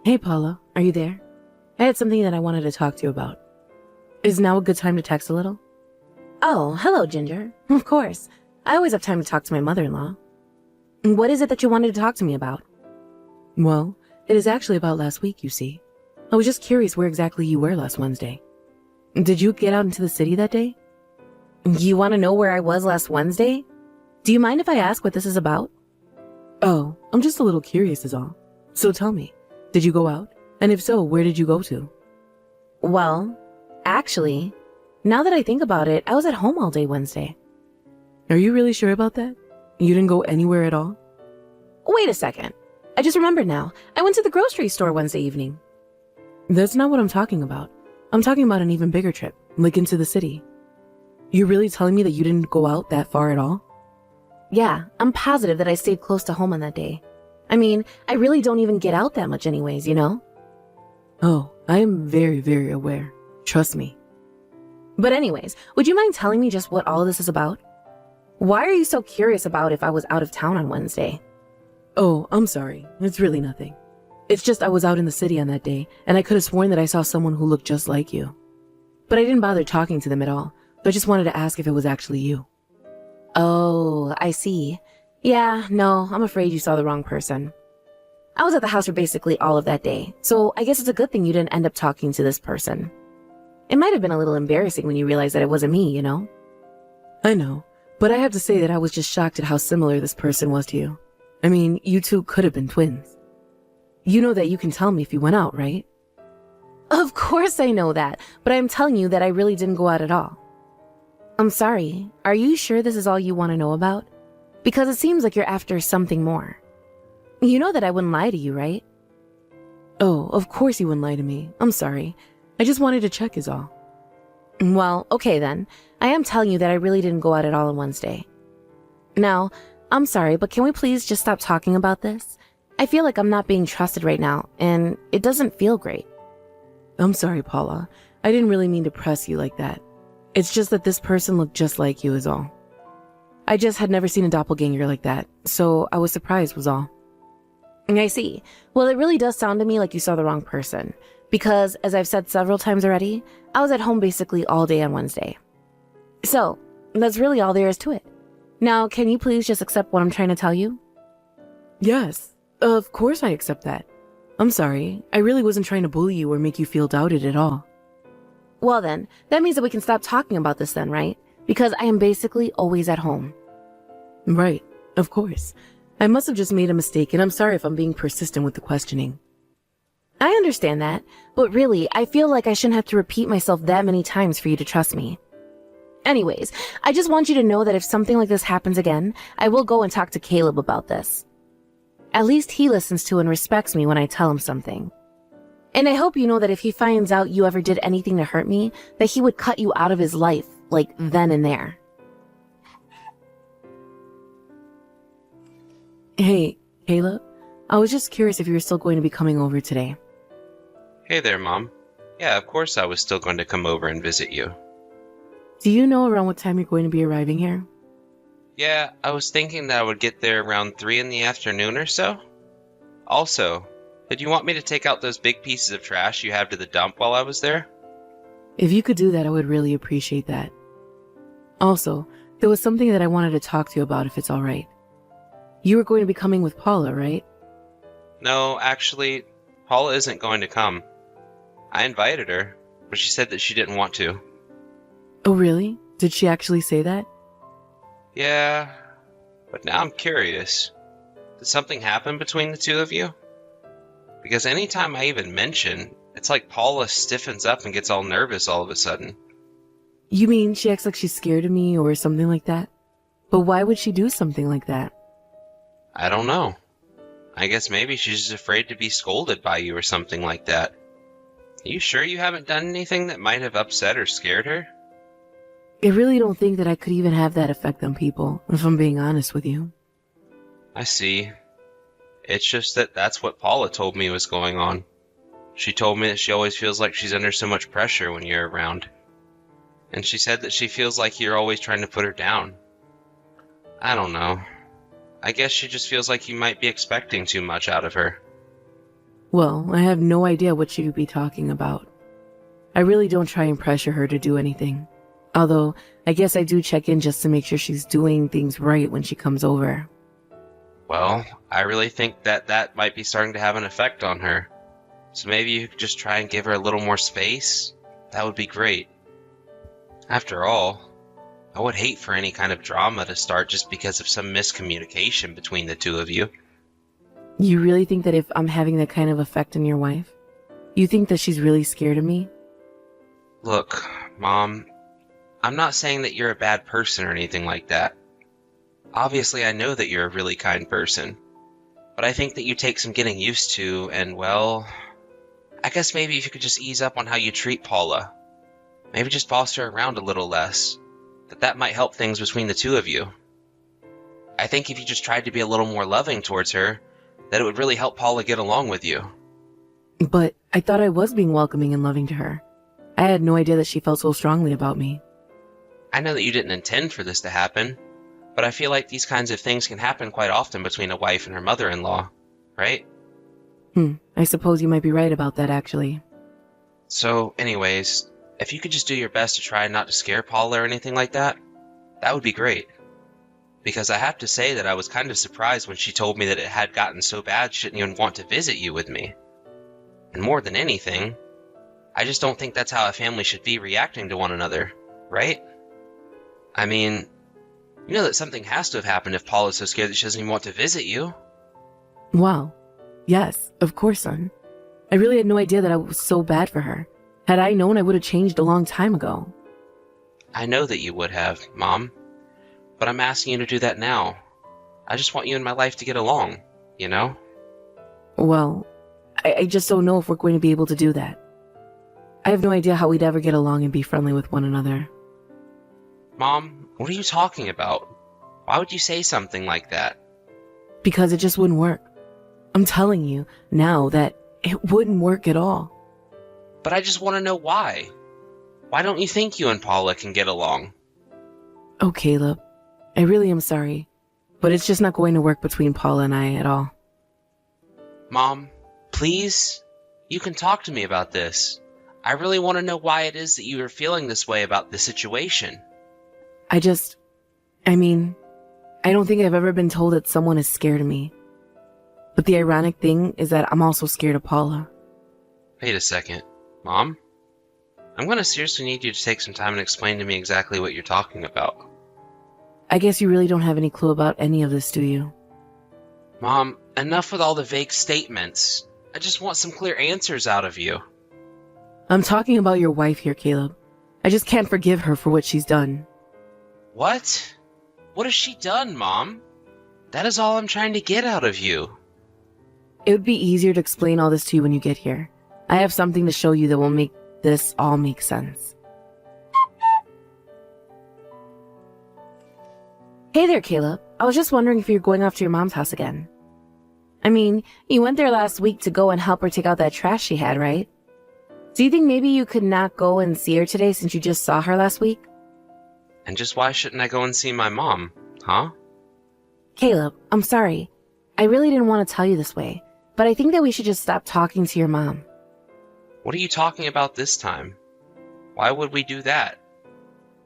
Hey, Paula, are you there? I had something that I wanted to talk to you about. Is now a good time to text a little? Oh, hello, Ginger. Of course. I always have time to talk to my mother-in-law. What is it that you wanted to talk to me about? Well, it is actually about last week, you see. I was just curious where exactly you were last Wednesday. Did you get out into the city that day? You want to know where I was last Wednesday? Do you mind if I ask what this is about? Oh, I'm just a little curious is all. So tell me, did you go out? And if so, where did you go to? Well, actually, now that I think about it, I was at home all day Wednesday. Are you really sure about that? You didn't go anywhere at all? Wait a second. I just remembered now. I went to the grocery store Wednesday evening. That's not what I'm talking about. I'm talking about an even bigger trip, like into the city. You're really telling me that you didn't go out that far at all? Yeah, I'm positive that I stayed close to home on that day. I mean, I really don't even get out that much anyways, you know? Oh, I am very, very aware. Trust me. But anyways, would you mind telling me just what all of this is about? Why are you so curious about if I was out of town on Wednesday? Oh, I'm sorry. It's really nothing. It's just I was out in the city on that day, and I could have sworn that I saw someone who looked just like you. But I didn't bother talking to them at all, so I just wanted to ask if it was actually you. Oh, I see. Yeah, no, I'm afraid you saw the wrong person. I was at the house for basically all of that day, so I guess it's a good thing you didn't end up talking to this person. It might have been a little embarrassing when you realized that it wasn't me, you know? I know, but I have to say that I was just shocked at how similar this person was to you. I mean, you two could have been twins. You know that you can tell me if you went out, right? Of course I know that, but I'm telling you that I really didn't go out at all. I'm sorry, are you sure this is all you want to know about? Because it seems like you're after something more. You know that I wouldn't lie to you, right? Oh, of course you wouldn't lie to me. I'm sorry. I just wanted to check is all. Well, okay then. I am telling you that I really didn't go out at all on Wednesday. Now, I'm sorry, but can we please just stop talking about this? I feel like I'm not being trusted right now, and it doesn't feel great. I'm sorry, Paula. I didn't really mean to press you like that. It's just that this person looked just like you is all. I just had never seen a doppelganger like that, so I was surprised was all. I see. Well, it really does sound to me like you saw the wrong person, because, as I've said several times already, I was at home basically all day on Wednesday. So, that's really all there is to it. Now, can you please just accept what I'm trying to tell you? Yes, of course I accept that. I'm sorry, I really wasn't trying to bully you or make you feel doubted at all. Well then, that means that we can stop talking about this then, right? Because I am basically always at home. Right, of course. I must have just made a mistake, and I'm sorry if I'm being persistent with the questioning. I understand that, but really, I feel like I shouldn't have to repeat myself that many times for you to trust me. Anyways, I just want you to know that if something like this happens again, I will go and talk to Caleb about this. At least he listens to and respects me when I tell him something. And I hope you know that if he finds out you ever did anything to hurt me, that he would cut you out of his life, like then and there. Hey, Caleb, I was just curious if you were still going to be coming over today. Hey there, Mom. Yeah, of course I was still going to come over and visit you. Do you know around what time you're going to be arriving here? Yeah, I was thinking that I would get there around 3 in the afternoon or so. Also, did you want me to take out those big pieces of trash you have to the dump while I was there? If you could do that, I would really appreciate that. Also, there was something that I wanted to talk to you about if it's all right. You were going to be coming with Paula, right? No, actually, Paula isn't going to come. I invited her, but she said that she didn't want to. Oh, really? Did she actually say that? Yeah, but now I'm curious. Did something happen between the two of you? Because anytime I even mention, it's like Paula stiffens up and gets all nervous all of a sudden. You mean she acts like she's scared of me or something like that? But why would she do something like that? I don't know. I guess maybe she's just afraid to be scolded by you or something like that. Are you sure you haven't done anything that might have upset or scared her? I really don't think that I could even have that effect on people, if I'm being honest with you. I see. It's just that that's what Paula told me was going on. She told me that she always feels like she's under so much pressure when you're around. And she said that she feels like you're always trying to put her down. I don't know. I guess she just feels like you might be expecting too much out of her. Well, I have no idea what she could be talking about. I really don't try and pressure her to do anything. Although, I guess I do check in just to make sure she's doing things right when she comes over. Well, I really think that might be starting to have an effect on her. So maybe you could just try and give her a little more space? That would be great. After all, I would hate for any kind of drama to start just because of some miscommunication between the two of you. You really think that if I'm having that kind of effect on your wife, you think that she's really scared of me? Look, Mom, I'm not saying that you're a bad person or anything like that. Obviously, I know that you're a really kind person. But I think that you take some getting used to, and well, I guess maybe if you could just ease up on how you treat Paula. Maybe just boss her around a little less. That might help things between the two of you. I think if you just tried to be a little more loving towards her, that it would really help Paula get along with you. But I thought I was being welcoming and loving to her. I had no idea that she felt so strongly about me. I know that you didn't intend for this to happen, but I feel like these kinds of things can happen quite often between a wife and her mother-in-law, right? I suppose you might be right about that, actually. So, anyways, if you could just do your best to try not to scare Paula or anything like that, that would be great. Because I have to say that I was kind of surprised when she told me that it had gotten so bad she didn't even want to visit you with me. And more than anything, I just don't think that's how a family should be reacting to one another, right? I mean, you know that something has to have happened if Paula's so scared that she doesn't even want to visit you. Wow. Yes, of course, son. I really had no idea that I was so bad for her. Had I known, I would have changed a long time ago. I know that you would have, Mom. But I'm asking you to do that now. I just want you in my life to get along, you know? Well, I just don't know if we're going to be able to do that. I have no idea how we'd ever get along and be friendly with one another. Mom, what are you talking about? Why would you say something like that? Because it just wouldn't work. I'm telling you now that it wouldn't work at all. But I just want to know why. Why don't you think you and Paula can get along? Oh, Caleb, I really am sorry, but it's just not going to work between Paula and I at all. Mom, please? You can talk to me about this. I really want to know why it is that you are feeling this way about the situation. I don't think I've ever been told that someone is scared of me. But the ironic thing is that I'm also scared of Paula. Wait a second. Mom? I'm going to seriously need you to take some time and explain to me exactly what you're talking about. I guess you really don't have any clue about any of this, do you? Mom, enough with all the vague statements. I just want some clear answers out of you. I'm talking about your wife here, Caleb. I just can't forgive her for what she's done. What? What has she done, Mom? That is all I'm trying to get out of you. It would be easier to explain all this to you when you get here. I have something to show you that will make this all make sense. Hey there, Caleb. I was just wondering if you're going off to your mom's house again. I mean, you went there last week to go and help her take out that trash she had, right? Do you think maybe you could not go and see her today since you just saw her last week? And just why shouldn't I go and see my mom, huh? Caleb, I'm sorry. I really didn't want to tell you this way, but I think that we should just stop talking to your mom. What are you talking about this time? Why would we do that?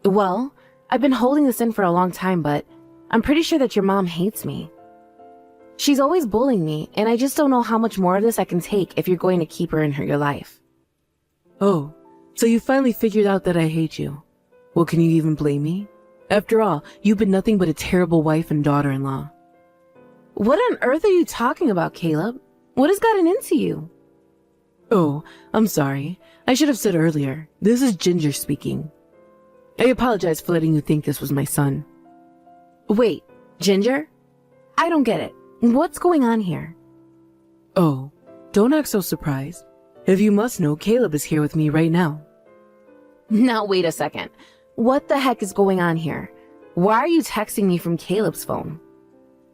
Well, I've been holding this in for a long time, but I'm pretty sure that your mom hates me. She's always bullying me, and I just don't know how much more of this I can take if you're going to keep her in your life. Oh, so you finally figured out that I hate you. Well, can you even blame me? After all, you've been nothing but a terrible wife and daughter-in-law. What on earth are you talking about, Caleb? What has gotten into you? Oh, I'm sorry. I should have said earlier. This is Ginger speaking. I apologize for letting you think this was my son. Wait, Ginger? I don't get it. What's going on here? Oh, don't act so surprised. If you must know, Caleb is here with me right now. Now wait a second. What the heck is going on here? Why are you texting me from Caleb's phone?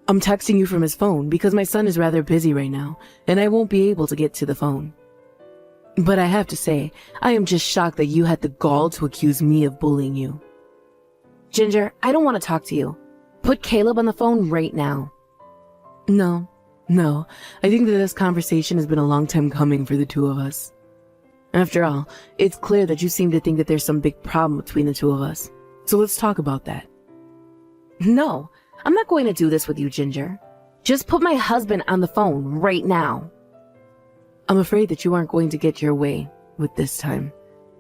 I'm texting you from his phone because my son is rather busy right now, and I won't be able to get to the phone. But I have to say, I am just shocked that you had the gall to accuse me of bullying you. Ginger, I don't want to talk to you. Put Caleb on the phone right now. No, No, I think that this conversation has been a long time coming for the two of us. After all, it's clear that you seem to think that there's some big problem between the two of us. So let's talk about that. No, I'm not going to do this with you, Ginger. Just put my husband on the phone right now. I'm afraid that you aren't going to get your way with this time.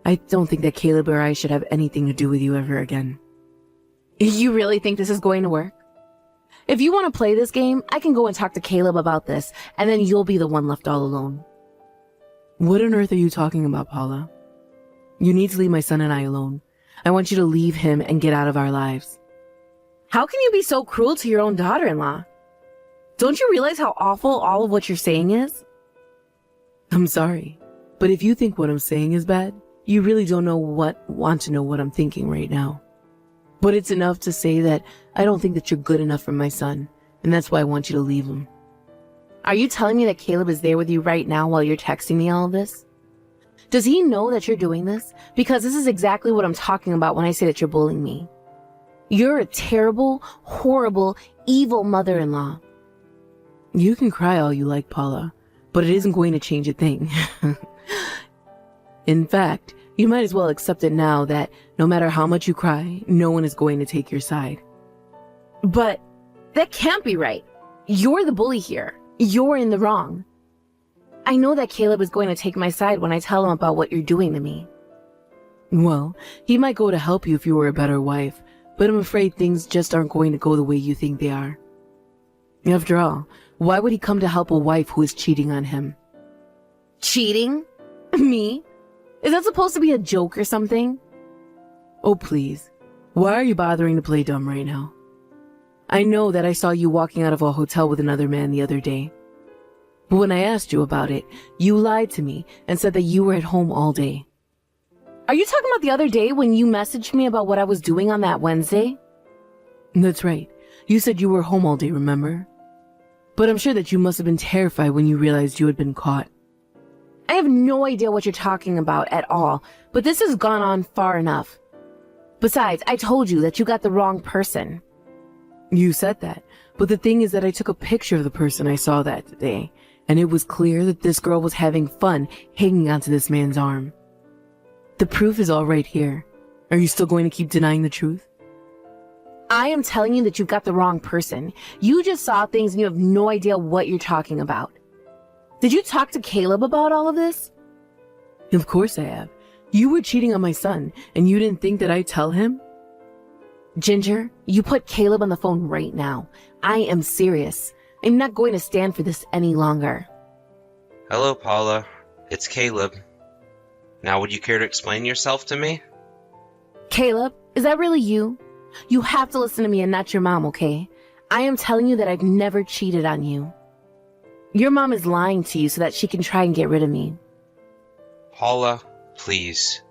I don't think that Caleb or I should have anything to do with you ever again. You really think this is going to work? If you want to play this game, I can go and talk to Caleb about this, and then you'll be the one left all alone. What on earth are you talking about, Paula? You need to leave my son and I alone. I want you to leave him and get out of our lives. How can you be so cruel to your own daughter-in-law? Don't you realize how awful all of what you're saying is? I'm sorry, but if you think what I'm saying is bad, you really don't want to know what I'm thinking right now. But it's enough to say that I don't think that you're good enough for my son, and that's why I want you to leave him. Are you telling me that Caleb is there with you right now while you're texting me all of this? Does he know that you're doing this? Because this is exactly what I'm talking about when I say that you're bullying me. You're a terrible, horrible, evil mother-in-law. You can cry all you like, Paula, but it isn't going to change a thing. In fact, you might as well accept it now that no matter how much you cry, no one is going to take your side. But that can't be right. You're the bully here. You're in the wrong. I know that Caleb is going to take my side when I tell him about what you're doing to me. Well, he might go to help you if you were a better wife, but I'm afraid things just aren't going to go the way you think they are. After all, why would he come to help a wife who is cheating on him? Cheating? Me? Is that supposed to be a joke or something? Oh, please. Why are you bothering to play dumb right now? I know that I saw you walking out of a hotel with another man the other day. But when I asked you about it, you lied to me and said that you were at home all day. Are you talking about the other day when you messaged me about what I was doing on that Wednesday? That's right. You said you were home all day, remember? But I'm sure that you must have been terrified when you realized you had been caught. I have no idea what you're talking about at all, but this has gone on far enough. Besides, I told you that you got the wrong person. You said that, but the thing is that I took a picture of the person I saw that day, and it was clear that this girl was having fun hanging onto this man's arm. The proof is all right here. Are you still going to keep denying the truth? I am telling you that you've got the wrong person. You just saw things and you have no idea what you're talking about. Did you talk to Caleb about all of this? Of course I have. You were cheating on my son, and you didn't think that I'd tell him? Ginger, you put Caleb on the phone right now. I am serious. I'm not going to stand for this any longer. Hello, Paula. It's Caleb. Now, would you care to explain yourself to me? Caleb, is that really you? You have to listen to me and not your mom, okay? I am telling you that I've never cheated on you. Your mom is lying to you so that she can try and get rid of me. Paula, please.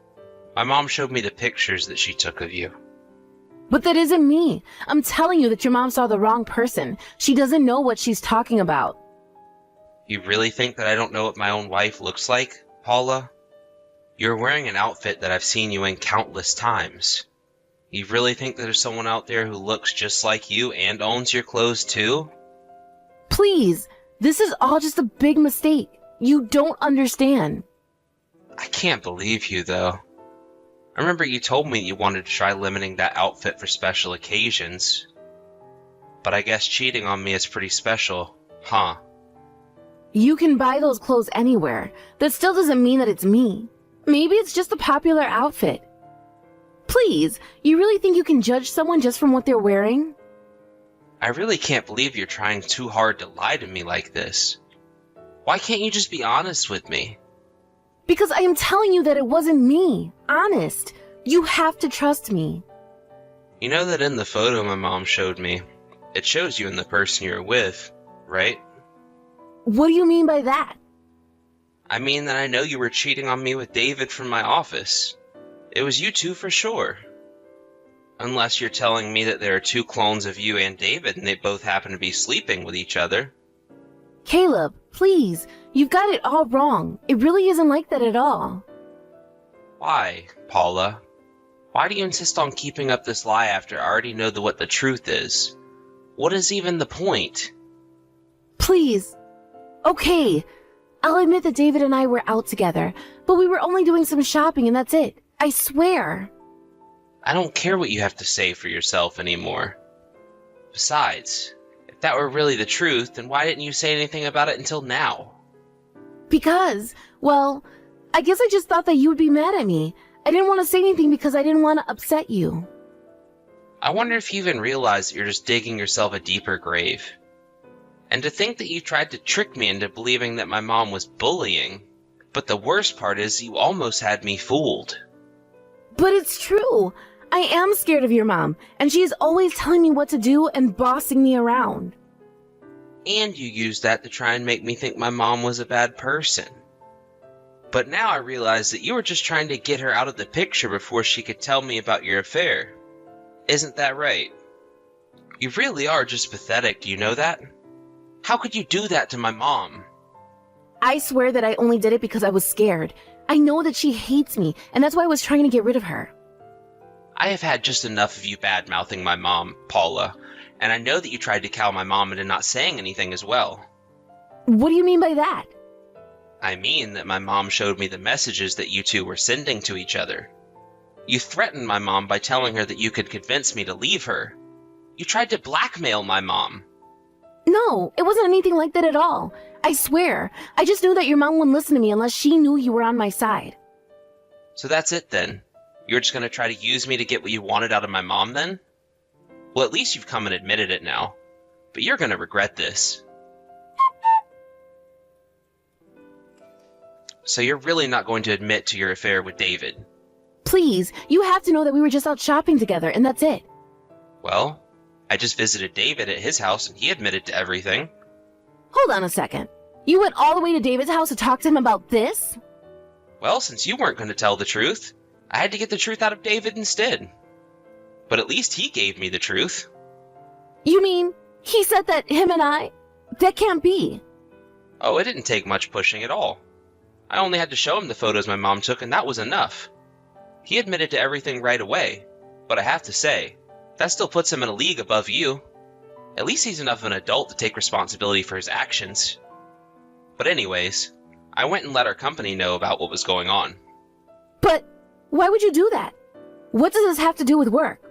My mom showed me the pictures that she took of you. But that isn't me. I'm telling you that your mom saw the wrong person. She doesn't know what she's talking about. You really think that I don't know what my own wife looks like, Paula? You're wearing an outfit that I've seen you in countless times. You really think that there's someone out there who looks just like you and owns your clothes too? Please, this is all just a big mistake. You don't understand. I can't believe you, though. I remember you told me you wanted to try limiting that outfit for special occasions. But I guess cheating on me is pretty special, huh? You can buy those clothes anywhere. That still doesn't mean that it's me. Maybe it's just a popular outfit. Please, you really think you can judge someone just from what they're wearing? I really can't believe you're trying too hard to lie to me like this. Why can't you just be honest with me? Because I am telling you that it wasn't me. Honest. You have to trust me. You know that in the photo my mom showed me, it shows you and the person you're with, right? What do you mean by that? I mean that I know you were cheating on me with David from my office. It was you two for sure. Unless you're telling me that there are two clones of you and David and they both happen to be sleeping with each other. Caleb, please. You've got it all wrong. It really isn't like that at all. Why, Paula? Why do you insist on keeping up this lie after I already know what the truth is? What is even the point? Please. Okay. I'll admit that David and I were out together, but we were only doing some shopping and that's it. I swear. I don't care what you have to say for yourself anymore. Besides, if that were really the truth, then why didn't you say anything about it until now? Because, well, I guess I just thought that you would be mad at me. I didn't want to say anything because I didn't want to upset you. I wonder if you even realize that you're just digging yourself a deeper grave. And to think that you tried to trick me into believing that my mom was bullying. But the worst part is you almost had me fooled. But it's true. I am scared of your mom, and she is always telling me what to do and bossing me around. And you used that to try and make me think my mom was a bad person. But now I realize that you were just trying to get her out of the picture before she could tell me about your affair. Isn't that right? You really are just pathetic, do you know that? How could you do that to my mom? I swear that I only did it because I was scared. I know that she hates me, and that's why I was trying to get rid of her. I have had just enough of you bad-mouthing my mom, Paula, and I know that you tried to cow my mom into not saying anything as well. What do you mean by that? I mean that my mom showed me the messages that you two were sending to each other. You threatened my mom by telling her that you could convince me to leave her. You tried to blackmail my mom. No, it wasn't anything like that at all. I swear. I just knew that your mom wouldn't listen to me unless she knew you were on my side. So that's it then? You're just going to try to use me to get what you wanted out of my mom then? Well, at least you've come and admitted it now. But you're going to regret this. So you're really not going to admit to your affair with David? Please, you have to know that we were just out shopping together, and that's it. Well, I just visited David at his house and he admitted to everything. Hold on a second. You went all the way to David's house to talk to him about this? Well, since you weren't going to tell the truth, I had to get the truth out of David instead. But at least he gave me the truth. You mean, he said that him and I? That can't be. Oh, it didn't take much pushing at all. I only had to show him the photos my mom took and that was enough. He admitted to everything right away, but I have to say, that still puts him in a league above you. At least he's enough of an adult to take responsibility for his actions. But anyways, I went and let our company know about what was going on. But why would you do that? What does this have to do with work?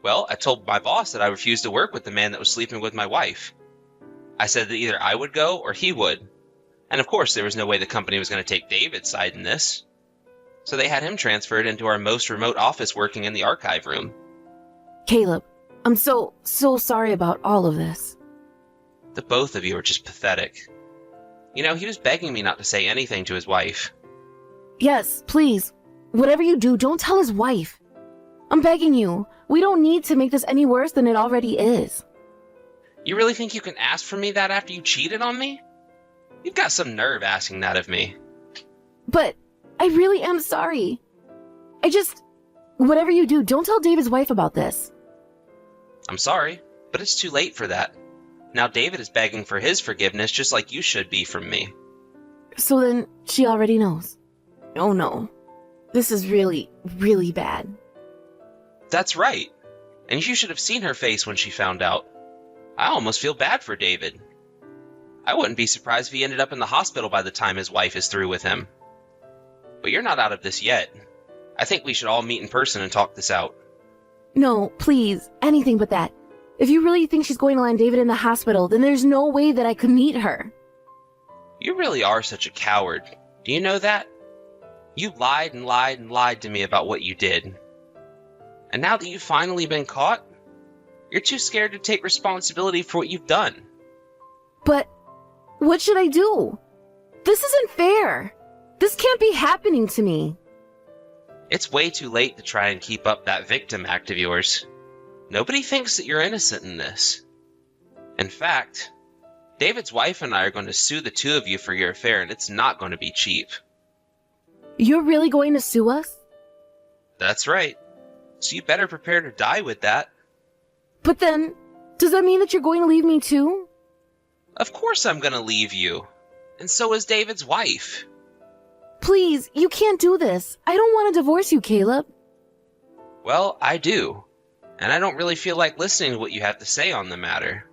Well, I told my boss that I refused to work with the man that was sleeping with my wife. I said that either I would go or he would. And of course, there was no way the company was going to take David's side in this. So they had him transferred into our most remote office working in the archive room. Caleb, I'm so sorry about all of this. The both of you are just pathetic. You know, he was begging me not to say anything to his wife. Yes, please. Whatever you do, don't tell his wife. I'm begging you. We don't need to make this any worse than it already is. You really think you can ask for me that after you cheated on me? You've got some nerve asking that of me. But I really am sorry. Whatever you do, don't tell David's wife about this. I'm sorry, but it's too late for that. Now David is begging for his forgiveness just like you should be from me. So then she already knows. Oh no. This is really, really bad. That's right. And you should have seen her face when she found out. I almost feel bad for David. I wouldn't be surprised if he ended up in the hospital by the time his wife is through with him. But you're not out of this yet. I think we should all meet in person and talk this out. No, please, anything but that. If you really think she's going to land David in the hospital, then there's no way that I could meet her. You really are such a coward. Do you know that? You lied and lied and lied to me about what you did. And now that you've finally been caught, you're too scared to take responsibility for what you've done. But what should I do? This isn't fair. This can't be happening to me. It's way too late to try and keep up that victim act of yours. Nobody thinks that you're innocent in this. In fact, David's wife and I are going to sue the two of you for your affair, and it's not going to be cheap. You're really going to sue us? That's right. So you better prepare to die with that. But then, does that mean that you're going to leave me too? Of course I'm going to leave you. And so is David's wife. Please, you can't do this. I don't want to divorce you, Caleb. Well, I do. And I don't really feel like listening to what you have to say on the matter.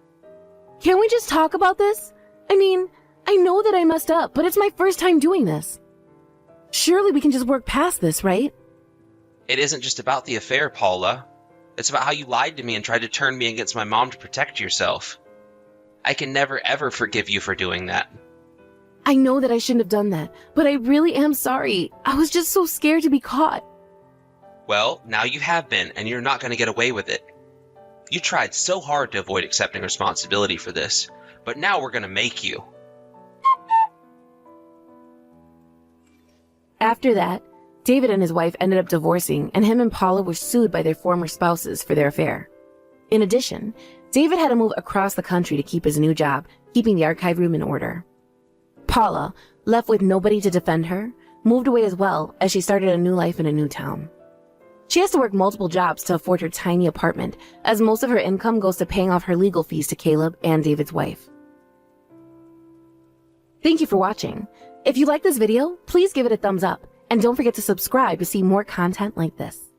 Can't we just talk about this? I mean, I know that I messed up, but it's my first time doing this. Surely we can just work past this, right? It isn't just about the affair, Paula. It's about how you lied to me and tried to turn me against my mom to protect yourself. I can never ever forgive you for doing that. I know that I shouldn't have done that, but I really am sorry. I was just so scared to be caught. Well, now you have been, and you're not going to get away with it. You tried so hard to avoid accepting responsibility for this, but now we're going to make you. After that, David and his wife ended up divorcing, and him and Paula were sued by their former spouses for their affair. In addition, David had to move across the country to keep his new job, keeping the archive room in order. Paula, left with nobody to defend her, moved away as well as she started a new life in a new town. She has to work multiple jobs to afford her tiny apartment, as most of her income goes to paying off her legal fees to Caleb and David's wife. Thank you for watching. If you like this video, please give it a thumbs up, and don't forget to subscribe to see more content like this.